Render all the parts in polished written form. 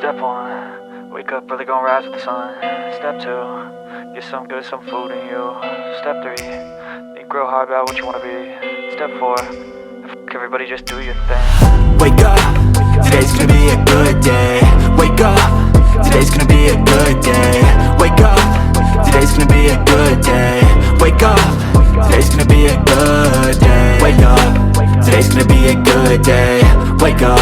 Step 1, wake up early, gonna rise with the sun. Step 2, get some good, some food in you. Step 3, think real hard about what you wanna be. Step 4, fuck everybody, just do your thing. Wake up, today's gonna be a good day. Wake up, today's gonna be a good day. Wake up, today's gonna be a good day. Wake up, today's gonna be a good day. Wake up, today's gonna be a good day. Wake up,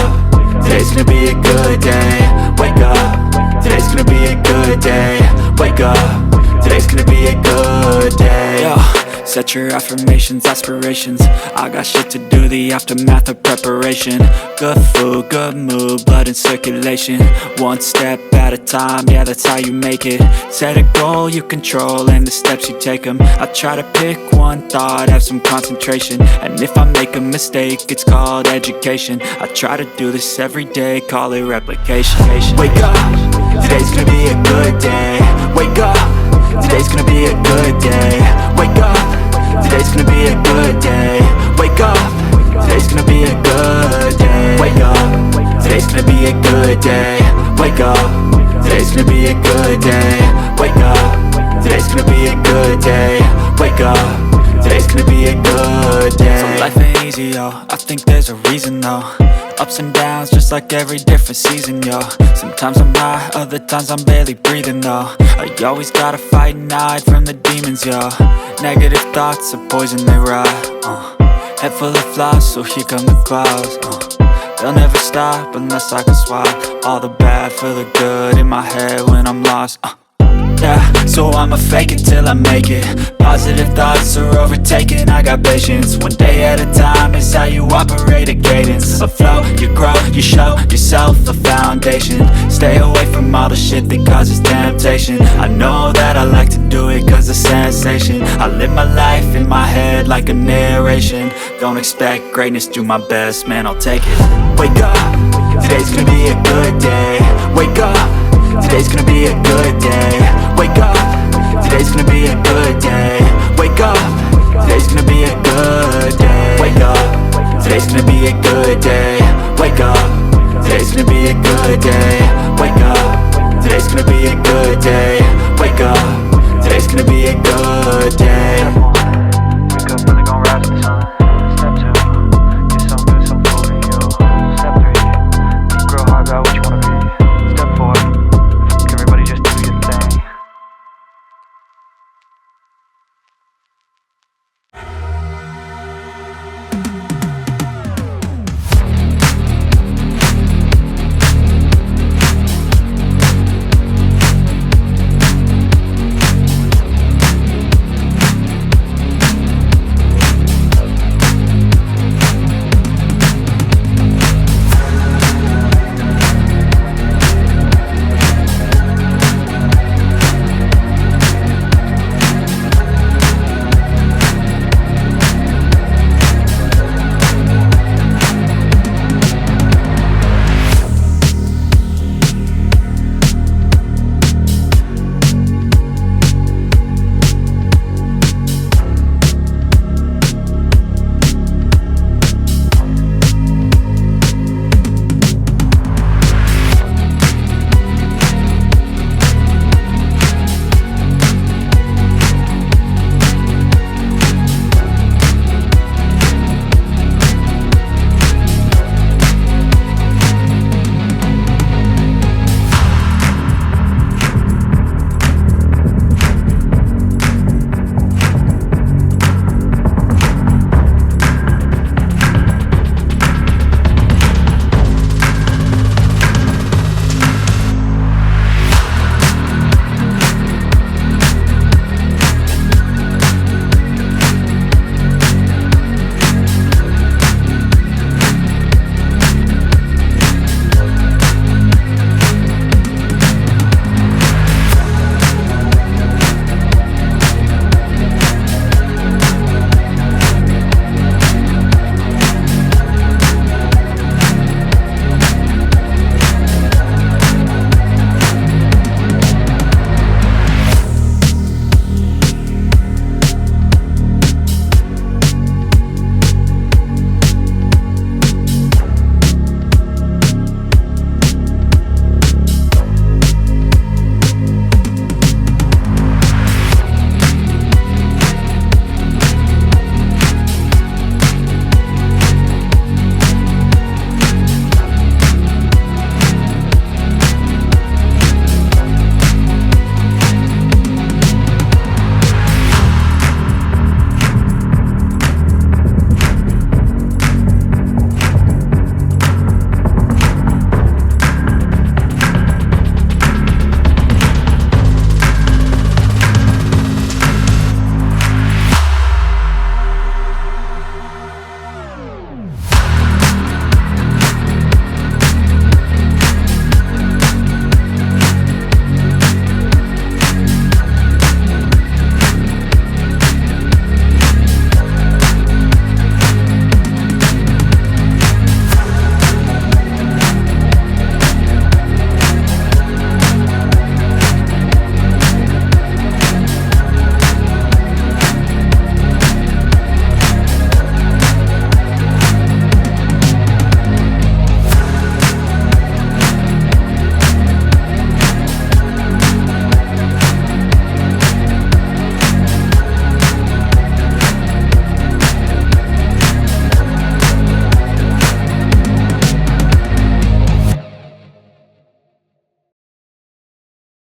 today's gonna be a good day. Wake up, today's gonna be a good day. Wake up, today's gonna be a good day. Yo, set your affirmations, aspirations. I got shit to do, the aftermath of preparation. Good food, good mood, blood in circulation. One step at a time, yeah, that's how you make it. Set a goal you control and the steps you take them. I try to pick one thought, have some concentration. And if I make a mistake, it's called education. I try to do this every day, call it replication. Wake up, today's gonna be a good day. Wake up, today's gonna be a good day. Wake up, today's gonna be a good day. Wake up, today's gonna be a good day. Wake up, today's gonna be a good day. Wake up, today's gonna be a good day. Wake up, today's gonna be a good day. Wake up, today's gonna be a good day. So life ain't easy, yo, I think there's a reason though. Ups and downs, just like every different season, yo. Sometimes I'm high, other times I'm barely breathing, though. I always gotta fight and hide from the demons, yo. Negative thoughts are poison, they rot. Head full of flies, so here come the clouds. They'll never stop unless I can swap all the bad for the good in my head when I'm lost. Yeah, so I'ma fake it till I make it. Positive thoughts are overtaken, I got patience. One day at a time is how you operate a cadence. A flow, you grow, you show yourself a foundation. Stay away from all the shit that causes temptation. I know that I like to do it cause it's sensation. I live my life in my head like a narration. Don't expect greatness, do my best, man, I'll take it. Wake up, today's gonna be a good day. Wake up, today's gonna be a good day. Wake up, today's gonna be a good day. Wake up, today's gonna be a good day. Wake up, today's gonna be a good day. Wake up, today's gonna be a good day. Wake up, today's gonna be a good day.